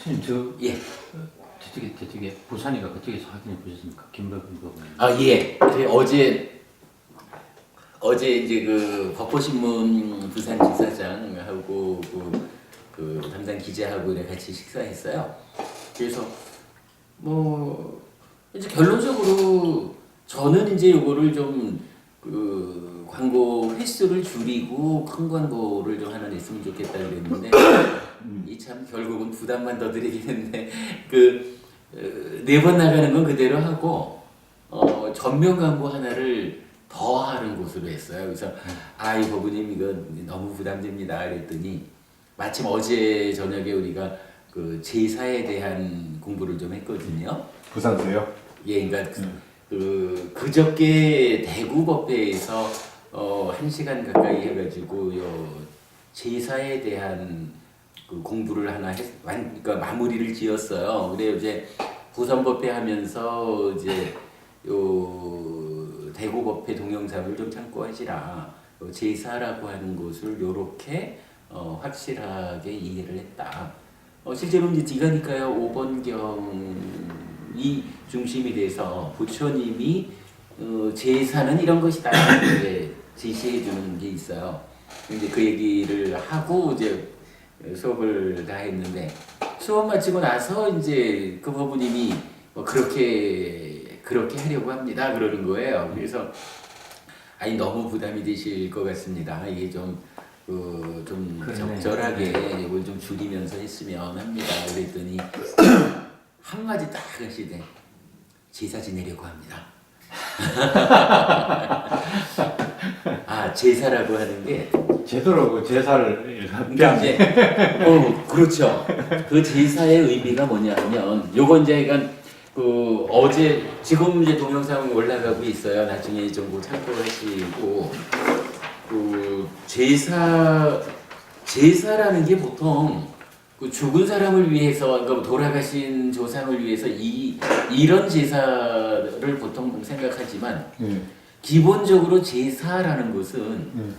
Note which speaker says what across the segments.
Speaker 1: 선생님 저
Speaker 2: 예.
Speaker 1: 저쪽에 부산이가 그쪽에서 확인해 보셨습니까? 김박근 법원.
Speaker 2: 아 예. 어제 이제 그 법보신문 부산지사장하고 그 담당 기자하고 같이 식사했어요. 그래서 뭐 이제 결론적으로 저는 이제 요거를 좀 그 광고 횟수를 줄이고 큰 광고를 좀 하나 냈으면 좋겠다 그랬는데 이 참 결국은 부담만 더 드리겠는데 그 4번 나가는 건 그대로 하고 전면 광고 하나를 더 하는 곳으로 했어요. 그래서 이 법원님 이거 너무 부담됩니다 그랬더니 마침 어제 저녁에 우리가 그 제사에 대한 공부를 좀 했거든요.
Speaker 3: 부산세요?
Speaker 2: 예, 그러니까 그저께 대구법회에서 1시간 가까이 해가지고 요 제사에 대한 그 공부를 하나 그러니까 마무리를 지었어요. 그래 이제 부산법회 하면서 이제 요 대구법회 동영상을 좀 참고하시라. 제사라고 하는 것을 요렇게 확실하게 이해를 했다. 실제로 이제 디가니까요 5번경이 중심이 돼서 부처님이 제사는 이런 것이다 이렇게 제시해 주는 게 있어요. 근데 그 얘기를 하고 이제 수업을 다 했는데 수업 마치고 나서 이제 그 법부님이 그렇게 하려고 합니다 그러는 거예요. 그래서 너무 부담이 되실 것 같습니다. 이게 좀 적절하게 이걸 좀 줄이면서 했으면 합니다. 그랬더니 한마디 딱 하시대. 제사 지내려고 합니다. 제사라고 하는 게
Speaker 1: 제도로 제사를
Speaker 2: 그러니까 이제 그렇죠. 그 제사의 의미가 뭐냐면 요건 이제 어제 지금 이제 동영상 올라가고 있어요. 나중에 좀 참고하시고 제사라는 게 보통 그 죽은 사람을 위해서 그러니까 돌아가신 조상을 위해서 이런 제사를 보통 생각하지만 기본적으로 제사라는 것은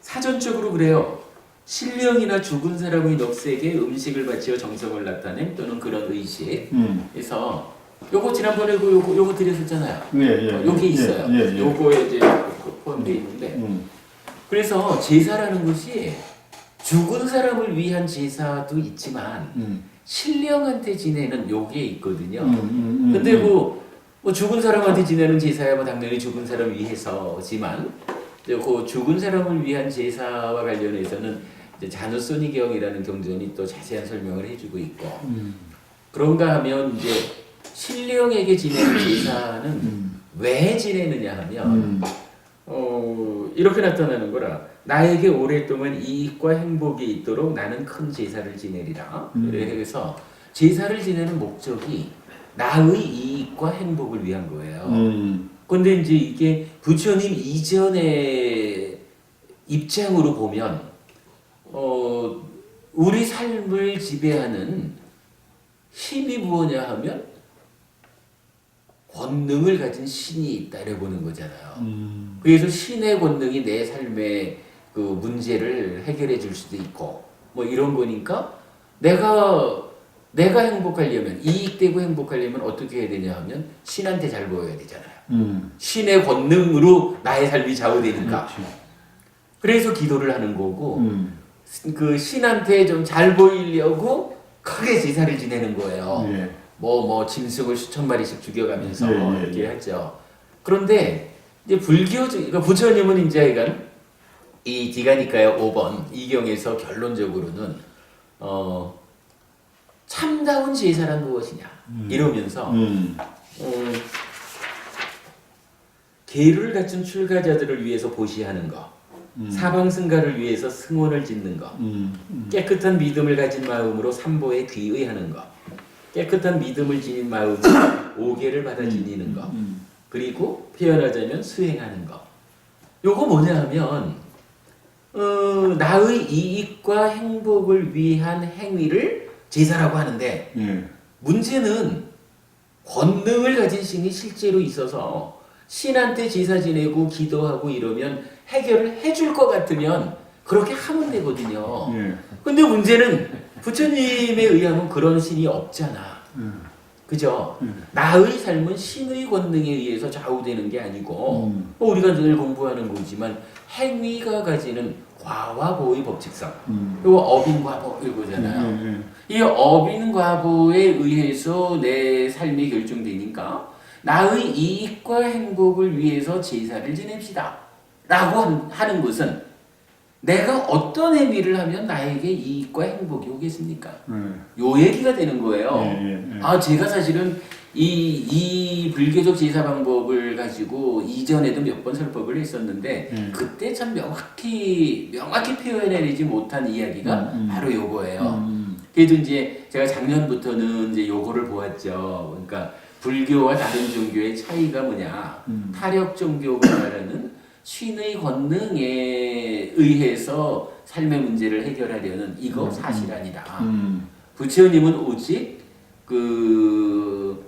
Speaker 2: 사전적으로 그래요. 신령이나 죽은 사람의 넋에게 음식을 바치어 정성을 나타냄 또는 그런 의식. 그래서 요거 지난번에 요거 드렸었잖아요. 여기 있어요. 요거에 이제 포함되어 있는데. 그래서 제사라는 것이 죽은 사람을 위한 제사도 있지만 신령한테 지내는 요게 있거든요. 근데 뭐 죽은 사람한테 지내는 제사야 뭐 당연히 죽은 사람 위해서지만 그 죽은 사람을 위한 제사와 관련해서는 이제 자누소니경이라는 경전이 또 자세한 설명을 해주고 있고 그런가 하면 이제 신령에게 지내는 제사는 왜 지내느냐 하면 이렇게 나타나는 거라. 나에게 오랫동안 이익과 행복이 있도록 나는 큰 제사를 지내리라. 그래서 제사를 지내는 목적이 나의 이익과 행복을 위한 거예요. 그런데 이제 이게 부처님 이전의 입장으로 보면 우리 삶을 지배하는 힘이 무엇냐 하면 권능을 가진 신이 있다 이래 보는 거잖아요. 그래서 신의 권능이 내 삶의 그 문제를 해결해 줄 수도 있고 뭐 이런 거니까 내가 행복하려면 이익되고 행복하려면 어떻게 해야 되냐 하면 신한테 잘 보여야 되잖아요. 신의 권능으로 나의 삶이 좌우되니까. 그래서 기도를 하는 거고 그 신한테 좀 잘 보이려고 크게 제사를 지내는 거예요. 뭐 짐승을 수천 마리씩 죽여가면서 이렇게 하죠. 그런데 이제 그러니까 부처님은 이제 이 디가니까요 5번 이경에서 결론적으로는 참다운 제사란 무엇이냐 이러면서 계를 갖춘 출가자들을 위해서 보시하는 거, 사방승가를 위해서 승원을 짓는 거, 깨끗한 믿음을 가진 마음으로 삼보에 귀의하는 거, 깨끗한 믿음을 지닌 마음으로 오계를 받아 지니는 거, 그리고 표현하자면 수행하는 거. 요거 뭐냐 하면 나의 이익과 행복을 위한 행위를 제사라고 하는데 문제는 권능을 가진 신이 실제로 있어서 신한테 제사 지내고 기도하고 이러면 해결을 해줄 것 같으면 그렇게 하면 되거든요. 근데 문제는 부처님에 의하면 그런 신이 없잖아. 그죠? 나의 삶은 신의 권능에 의해서 좌우되는 게 아니고 우리가 늘 공부하는 거지만 행위가 가지는 과와 보의 법칙성. 그리고 업인과보 이거잖아요. 이 업인과보에 의해서 내 삶이 결정되니까 나의 이익과 행복을 위해서 제사를 지냅시다. 라고 하는 것은 내가 어떤 행위를 하면 나에게 이익과 행복이 오겠습니까? 요 얘기가 되는 거예요. 아, 제가 사실은 이 불교적 제사 방법을 가지고 이전에도 몇 번 설법을 했었는데 그때 참 명확히 표현해내지 못한 이야기가 바로 요거예요. 그래도 이제 제가 작년부터는 이제 요거를 보았죠. 그러니까 불교와 다른 종교의 차이가 뭐냐? 타력 종교가 말하는 신의 권능에 의해서 삶의 문제를 해결하려는 이거 사실 아니다. 부처님은 오직 그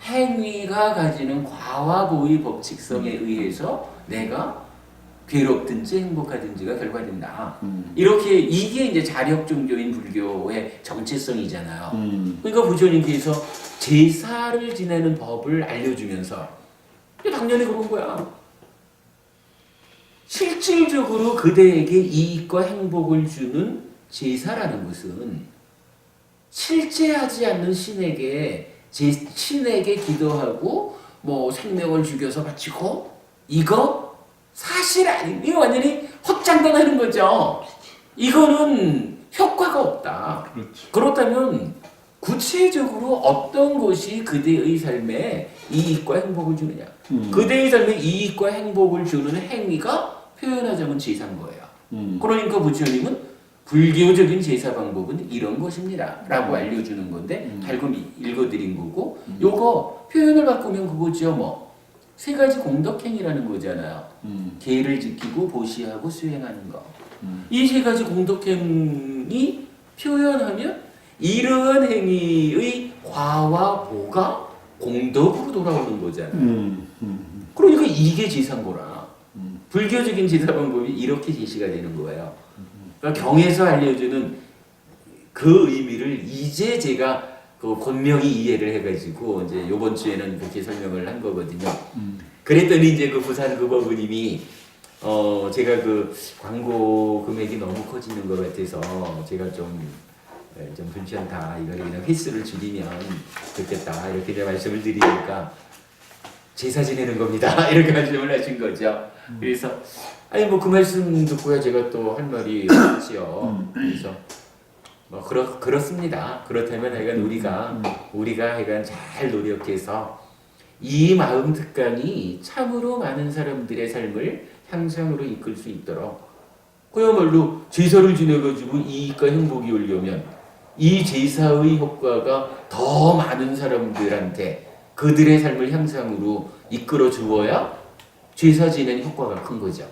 Speaker 2: 행위가 가지는 과와 보의 법칙성에 의해서 내가 괴롭든지 행복하든지가 결과된다. 이렇게 이게 이제 자력 종교인 불교의 정체성이잖아요. 그러니까 부처님께서 제사를 지내는 법을 알려주면서 당연히 그런 거야. 실질적으로 그대에게 이익과 행복을 주는 제사라는 것은 실제하지 않는 신에게 기도하고 뭐 생명을 죽여서 바치고 이거 사실 아닌 이거 완전히 헛장난하는 거죠. 이거는 효과가 없다.
Speaker 3: 그렇지.
Speaker 2: 그렇다면 구체적으로 어떤 것이 그대의 삶에 이익과 행복을 주느냐? 그대의 삶에 이익과 행복을 주는 행위가 표현하자면 제사인 거예요. 그러니까 부처님은 불교적인 제사 방법은 이런 것입니다. 라고 알려주는 건데 달금 읽어드린 거고 요거 표현을 바꾸면 그거죠. 뭐 세 가지 공덕행위라는 거잖아요. 계를 지키고 보시하고 수행하는 거. 이 세 가지 공덕행위 표현하면 이러한 행위의 과와 보가 공덕으로 돌아오는 거잖아요. 그러니까 이게 제사인 거라. 불교적인 제사 방법이 이렇게 제시가 되는 거예요. 그러니까 경에서 알려주는 그 의미를 이제 제가 그 권명히 이해를 해가지고 이제 이번 주에는 그렇게 설명을 한 거거든요. 그랬더니 이제 그 부산 그 법우님이 제가 그 광고 금액이 너무 커지는 것 같아서 제가 좀 괜찮다. 이거를 그냥 횟수를 줄이면 좋겠다. 이렇게 이제 말씀을 드리니까 제사 지내는 겁니다. 이렇게 말씀을 하신 거죠. 그래서 아니 뭐 그 말씀 듣고야 제가 또 할 말이 없지요. 그래서 뭐 그렇습니다. 그렇다면 하여간 우리가 하여간 잘 노력해서 이 마음 특강이 참으로 많은 사람들의 삶을 향상으로 이끌 수 있도록 그야말로 제사를 지내가지고 이익과 행복이 오려면 이 제사의 효과가 더 많은 사람들한테 그들의 삶을 향상으로 이끌어 주어야 제사 지내는 효과가 큰 거죠.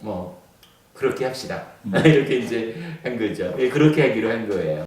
Speaker 2: 뭐 그렇게 합시다. 이렇게 이제 한 거죠. 그렇게 하기로 한 거예요.